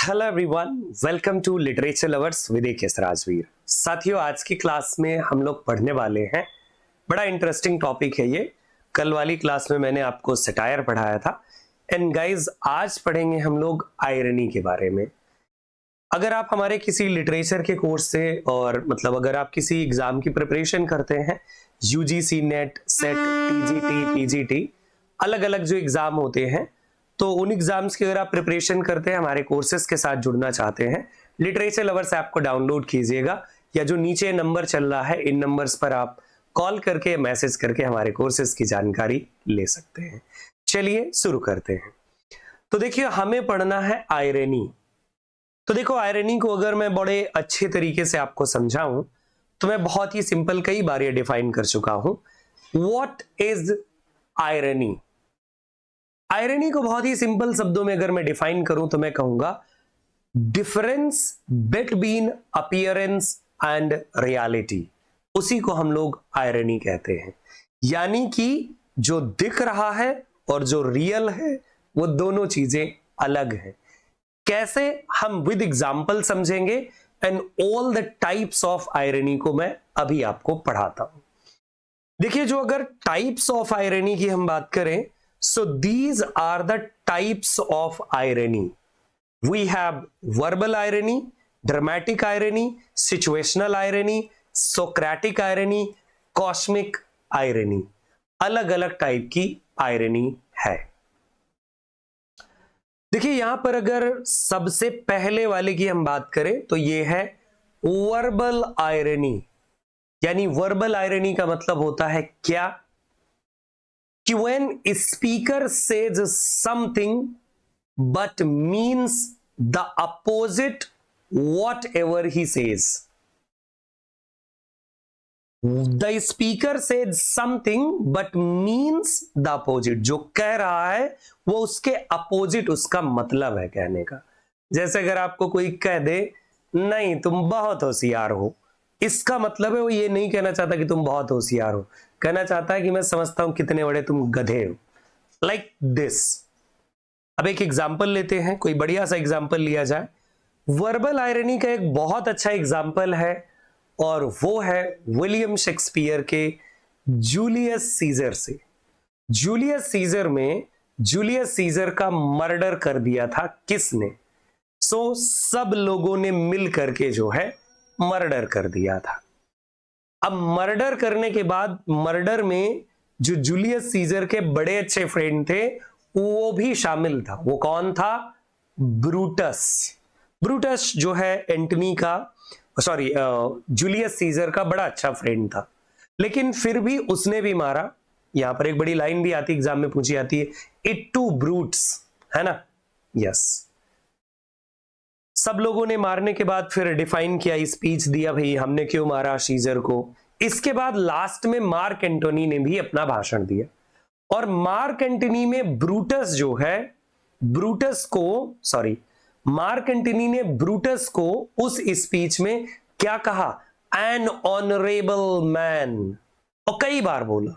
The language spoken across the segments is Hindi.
Hello everyone, welcome to literature lovers with AKS Rajveer. साथियों, आज की क्लास में हम लोग पढ़ने वाले हैं, बड़ा इंटरेस्टिंग टॉपिक है ये। कल वाली क्लास में मैंने आपको सटायर पढ़ाया था एंड गाइस आज पढ़ेंगे हम लोग आयरनी के बारे में। अगर आप हमारे किसी लिटरेचर के कोर्स से और मतलब अगर आप किसी एग्जाम की प्रिपरेशन करते हैं, UGC net, set, TGT, PGT, अलग अलग जो एग्जाम होते हैं, तो उन एग्जाम्स की अगर आप प्रिपरेशन करते हैं, हमारे कोर्सेज के साथ जुड़ना चाहते हैं, लिटरेचर लवर्स ऐप को डाउनलोड कीजिएगा या जो नीचे नंबर चल रहा है इन नंबर्स पर आप कॉल करके मैसेज करके हमारे कोर्सेज की जानकारी ले सकते हैं। चलिए शुरू करते हैं। तो देखिए, हमें पढ़ना है आयरनी। तो देखो, आयरनी को अगर मैं बड़े अच्छे तरीके से आपको समझाऊं तो मैं बहुत ही सिंपल कई बार ये डिफाइन कर चुका हूं। What is irony? आयरनी को बहुत ही सिंपल शब्दों में अगर मैं डिफाइन करूं तो मैं कहूंगा difference between appearance and reality. उसी को हम लोग आयरनी कहते हैं, यानी कि जो दिख रहा है और जो रियल है वो दोनों चीजें अलग हैं। कैसे, हम विद एग्जांपल समझेंगे and all the types of irony को मैं अभी आपको पढ़ाता हूं। देखिए, जो अगर टाइप्स ऑफ आयरनी की हम बात करें, so these are the types of irony. We have verbal irony, dramatic irony, situational irony, Socratic irony, cosmic irony. अलग अलग टाइप की आयरनी है। देखिए, यहां पर अगर सबसे पहले वाले की हम बात करें तो ये है वर्बल आयरनी। यानी वर्बल आयरनी का मतलब होता है क्या कि when speaker says something but means the opposite whatever he says. The speaker says something but means the opposite. जो कह रहा है वो उसके अपोजिट उसका मतलब है कहने का। जैसे अगर आपको कोई कह दे नहीं तुम बहुत होशियार हो, इसका मतलब है वो ये नहीं कहना चाहता कि तुम बहुत होशियार हो, कहना चाहता है कि मैं समझता हूं कितने बड़े तुम गधे हो, लाइक दिस। अब एक एग्जाम्पल लेते हैं, कोई बढ़िया सा एग्जाम्पल लिया जाए। वर्बल आयरनी का एक बहुत अच्छा एग्जाम्पल है और वो है विलियम शेक्सपियर के जूलियस सीजर से। जूलियस सीजर में जूलियस सीजर का मर्डर कर दिया था किसने? सब लोगों ने मिल करके जो है मर्डर कर दिया था। अब मर्डर करने के बाद मर्डर में जो जूलियस सीजर के बड़े अच्छे फ्रेंड थे वो भी शामिल था। वो कौन था? ब्रूटस। ब्रूटस जो है एंटनी का जूलियस सीजर का बड़ा अच्छा फ्रेंड था, लेकिन फिर भी उसने भी मारा। यहां पर एक बड़ी लाइन भी आती है, एग्जाम में पूछी जाती है, इट टू ब्रूट्स, है ना? यस। सब लोगों ने मारने के बाद फिर डिफाइन किया, स्पीच दिया, भाई हमने क्यों मारा सीजर को। इसके बाद लास्ट में मार्क एंटोनी ने भी अपना भाषण दिया और मार्क एंटोनी में ब्रूटस जो है मार्क एंटोनी ने ब्रूटस को उस स्पीच में क्या कहा? N honourable man. और कई बार बोला।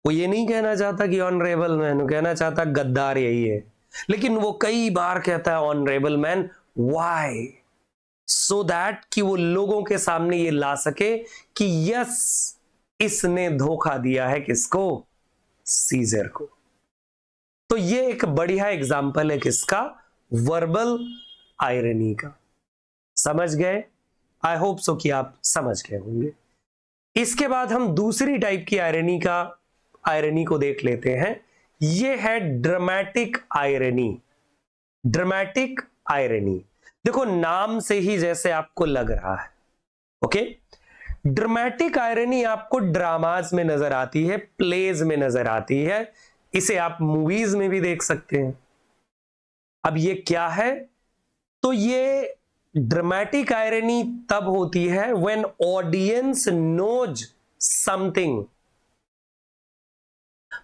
वो ये नहीं कहना चाहता कि ऑनरेबल मैन, वो कहना चाहता गद्दार यही है, लेकिन वो कई बार कहता है honourable man. Why? So that कि वो लोगों के सामने ये ला सके कि यस, इसने धोखा दिया है किसको? सीजर को। तो ये एक बढ़िया एग्जाम्पल है किसका? वर्बल आयरनी का। समझ गए? आई होप सो कि आप समझ गए होंगे। इसके बाद हम दूसरी टाइप की आयरनी को देख लेते हैं। ये है ड्रामेटिक आयरनी। ड्रामेटिक आयरनी, देखो नाम से ही जैसे आपको लग रहा है, ओके। ड्रामेटिक आयरनी आपको ड्रामाज में नजर आती है, प्लेज में नजर आती है, इसे आप मूवीज में भी देख सकते हैं। अब ये क्या है? तो ये ड्रामेटिक आयरनी तब होती है when audience knows something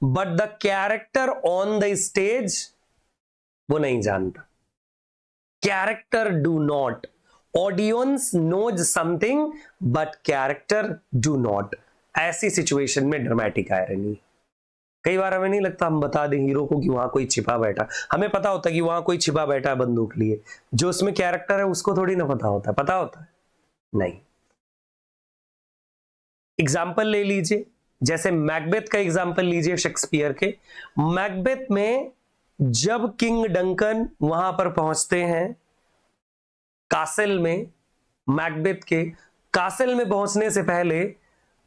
but the character on the stage वो नहीं जानता। Character do not, audience knows something but character do not. ऐसी सिचुएशन में ड्रामेटिक आयरनी। कई बार हमें नहीं लगता हम बता दें हीरो को कि वहां कोई छिपा बैठा, हमें पता होता है कि वहां कोई छिपा बैठा है बंदूक लिए, जो उसमें कैरेक्टर है उसको थोड़ी ना पता होता है, पता होता है नहीं। एग्जाम्पल ले लीजिए, जैसे मैकबेथ का एग्जाम्पल लीजिए शेक्सपियर के। मैकबेथ में जब किंग डंकन वहां पर पहुंचते हैं कासल में, मैकबेथ के कासल में पहुंचने से पहले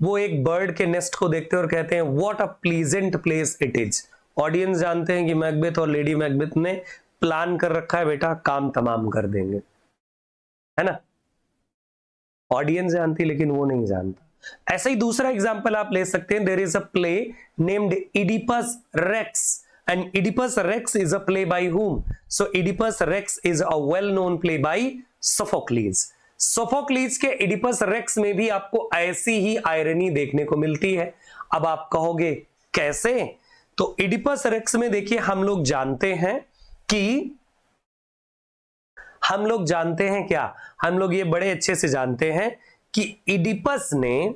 वो एक बर्ड के नेस्ट को देखते हैं और कहते हैं what a pleasant place it is. Audience जानते हैं कि मैकबेथ और लेडी मैकबेथ ने प्लान कर रखा है, बेटा काम तमाम कर देंगे, है ना। ऑडियंस जानती लेकिन वो नहीं जानता। ऐसा ही दूसरा एग्जांपल आप ले सकते हैं, there is a play named Oedipus Rex and Oedipus Rex is a play by whom? So Oedipus Rex is a well known play by Sophocles। सोफोक्लीज के इडिपस रेक्स में भी आपको ऐसी ही आयरनी देखने को मिलती है। अब आप कहोगे कैसे? तो इडिपस रेक्स में देखिए हम लोग जानते हैं क्या, हम लोग ये बड़े अच्छे से जानते हैं कि इडिपस ने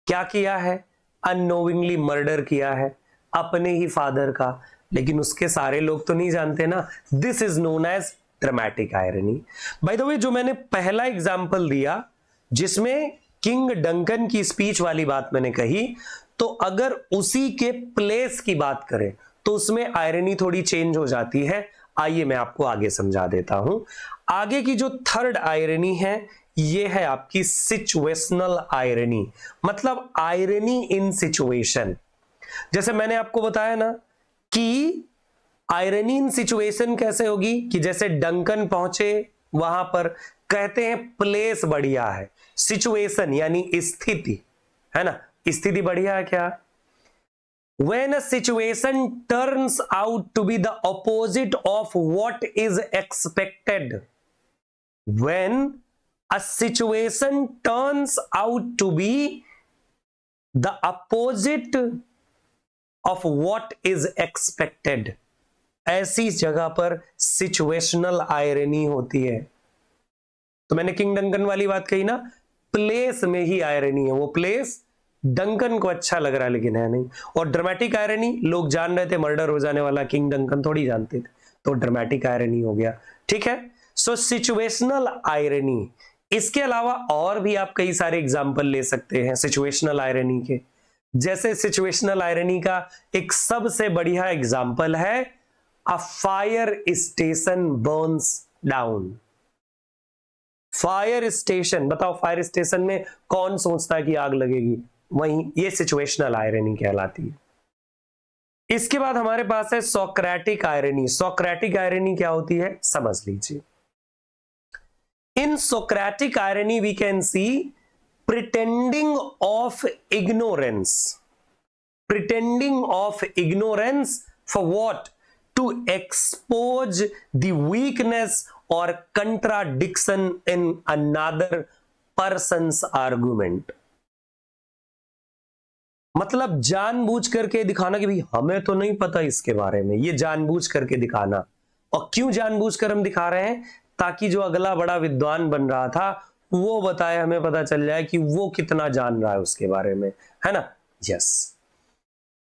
क्या किया है, अननोविंगली मर्डर किया है अपने ही फादर का, लेकिन उसके सारे लोग तो नहीं जानते ना। This is known as dramatic irony. By the way, जो मैंने पहला एग्जांपल दिया जिसमें किंग डंकन की स्पीच वाली बात मैंने कही, तो अगर उसी के प्लेस की बात करें तो उसमें आयरनी थोड़ी चेंज हो जाती है। आइए मैं आपको आगे समझा देता हूं। आगे की जो थर्ड आयरनी है ये है आपकी सिचुएशनल आयरनी, मतलब आयरनी इन सिचुएशन। जैसे मैंने आपको बताया ना कि आयरनी इन सिचुएशन कैसे होगी, कि जैसे डंकन पहुंचे वहां पर, कहते हैं प्लेस बढ़िया है, सिचुएशन यानी स्थिति, है ना, स्थिति बढ़िया है क्या। When a situation turns out to be the opposite of what is expected, when a situation turns out to be the opposite of what is expected, ऐसी जगह पर सिचुएशनल आयरनी होती है। तो मैंने किंग डंकन वाली बात कही ना, प्लेस में ही आयरनी है, वो प्लेस डंकन को अच्छा लग रहा है लेकिन है नहीं। और ड्रामेटिक आयरनी, लोग जान रहे थे मर्डर हो जाने वाला, किंग डंकन थोड़ी जानते थे, तो ड्रामेटिक आयरनी हो गया। ठीक है, सो सिचुएशनल आयरनी। इसके अलावा और भी आप कई सारे एग्जाम्पल ले सकते हैं सिचुएशनल आयरनी के। जैसे सिचुएशनल आयरनी का एक सबसे बढ़िया एग्जाम्पल है a fire station Burns down. Fire station, बताओ फायर स्टेशन में कौन सोचता है कि आग लगेगी, वहीं ये सिचुएशनल आयरनी कहलाती है। इसके बाद हमारे पास है सोक्रेटिक आयरनी। सोक्रेटिक आयरनी क्या होती है समझ लीजिए। In Socratic irony we can see pretending of ignorance, pretending of ignorance for what, to expose the weakness और contradiction in another person's argument. मतलब जानबूझ करके दिखाना कि भाई हमें तो नहीं पता इसके बारे में, ये जानबूझ करके दिखाना। और क्यों जानबूझ कर हम दिखा रहे हैं, ताकि जो अगला बड़ा विद्वान बन रहा था वो बताए, हमें पता चल जाए कि वो कितना जान रहा है उसके बारे में, है ना। Yes,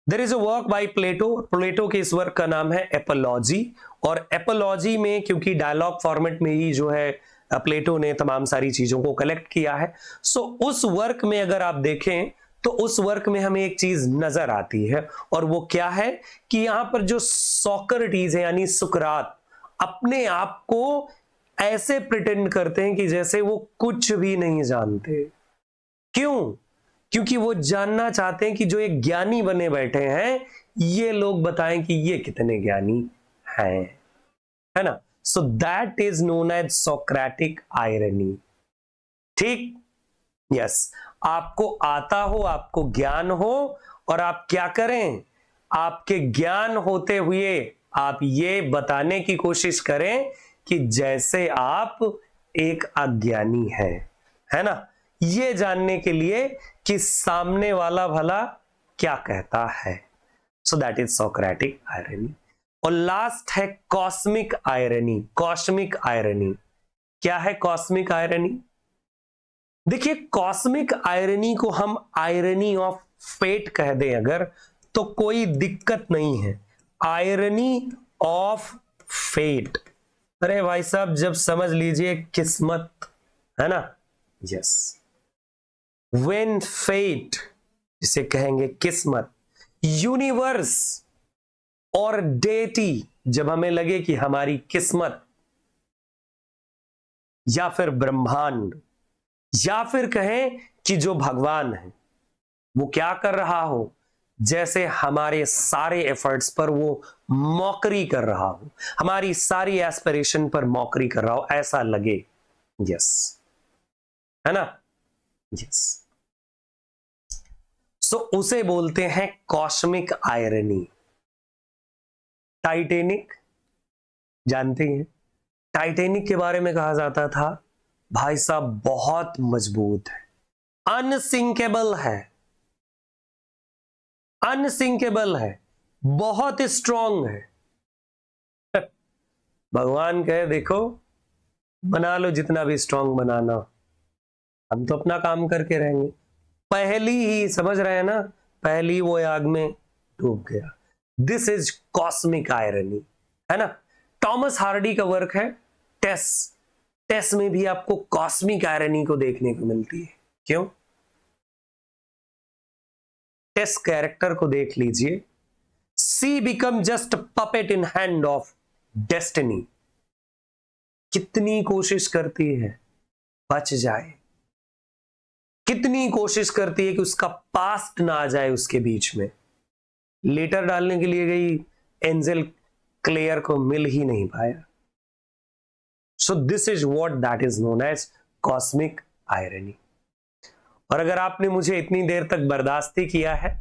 there is a work by Plato. Plato के इस वर्क का नाम है एपोलॉजी। और एपोलॉजी में क्योंकि डायलॉग फॉर्मेट में ही जो है प्लेटो ने तमाम सारी चीजों को कलेक्ट किया है, सो उस वर्क में अगर आप देखें तो उस वर्क में हमें एक चीज नजर आती है, और वो क्या है कि यहां पर जो सोक्रेटिस है यानी सुकरात अपने आप को ऐसे प्रिटेंड करते हैं कि जैसे वो कुछ भी नहीं जानते। क्यों? क्योंकि वो जानना चाहते हैं कि जो एक ज्ञानी बने बैठे हैं ये लोग बताएं कि ये कितने ज्ञानी हैं, है ना। So that is known as Socratic irony. ठीक, यस, आपको आता हो, आपको ज्ञान हो, और आप क्या करें, आपके ज्ञान होते हुए आप ये बताने की कोशिश करें कि जैसे आप एक अज्ञानी है ना, ये जानने के लिए कि सामने वाला भला क्या कहता है। सो दैट इज सोक्रेटिक आयरनी। और लास्ट है कॉस्मिक आयरनी। कॉस्मिक आयरनी क्या है? कॉस्मिक आयरनी, देखिए कॉस्मिक आयरनी को हम आयरनी ऑफ फेट कह दें अगर, तो कोई दिक्कत नहीं है। आयरनी ऑफ फेट, अरे भाई साहब जब समझ लीजिए किस्मत, है ना। यस, व्हेन फेट जिसे कहेंगे किस्मत, यूनिवर्स और डेटी जब हमें लगे कि हमारी किस्मत, या फिर ब्रह्मांड, या फिर कहें कि जो भगवान है वो क्या कर रहा हो, जैसे हमारे सारे एफर्ट्स पर वो मौकरी कर रहा हो, हमारी सारी एस्पिरेशन पर मौकरी कर रहा हो, ऐसा लगे। यस, है ना। यस, सो उसे बोलते हैं कॉस्मिक आयरनी। टाइटैनिक जानते हैं, टाइटैनिक के बारे में कहा जाता था भाई साहब बहुत मजबूत है, अनसिंकेबल है, अनसिंकेबल है, बहुत स्ट्रांग है। भगवान कहे देखो बना लो जितना भी स्ट्रांग बनाना, हम तो अपना काम करके रहेंगे। पहली ही समझ रहे हैं ना, पहली वो आग में डूब गया। दिस इज कॉस्मिक आयरनी, है ना। टॉमस हार्डी का वर्क है टेस, टेस में भी आपको कॉस्मिक आयरनी को देखने को मिलती है। क्यों? टेस कैरेक्टर को देख लीजिए, she become just puppet in hand of destiny. कितनी कोशिश करती है बच जाए, कितनी कोशिश करती है कि उसका पास्ट ना आ जाए उसके बीच में। लेटर डालने के लिए गई, एंजल क्लेयर को मिल ही नहीं पाया। So this is what that is known as cosmic irony. और अगर आपने मुझे इतनी देर तक बर्दाश्त किया है,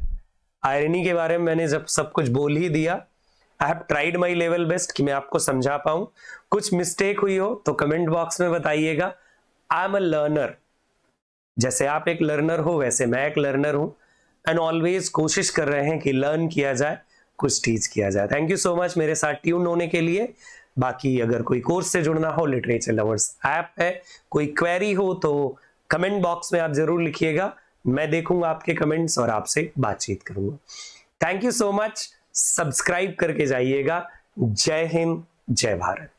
आयरनी के बारे में मैंने जब सब कुछ बोल ही दिया, I have tried my level best कि मैं आपको समझा पाऊं। कुछ मिस्टेक हुई हो तो कमेंट बॉक्स में बताइएगा। आई एम अ लर्नर, जैसे आप एक लर्नर हो वैसे मैं एक लर्नर हूं, एंड ऑलवेज कोशिश कर रहे हैं कि लर्न किया जाए, कुछ टीच किया जाए। थैंक यू सो मच मेरे साथ ट्यून होने के लिए। बाकी अगर कोई कोर्स से जुड़ना हो, लिटरेचर लवर्स ऐप है, कोई क्वेरी हो तो कमेंट बॉक्स में आप जरूर लिखिएगा, मैं देखूंगा आपके कमेंट्स और आपसे बातचीत करूंगा। Thank you so much, subscribe करके जाइएगा। जय हिंद, जय भारत।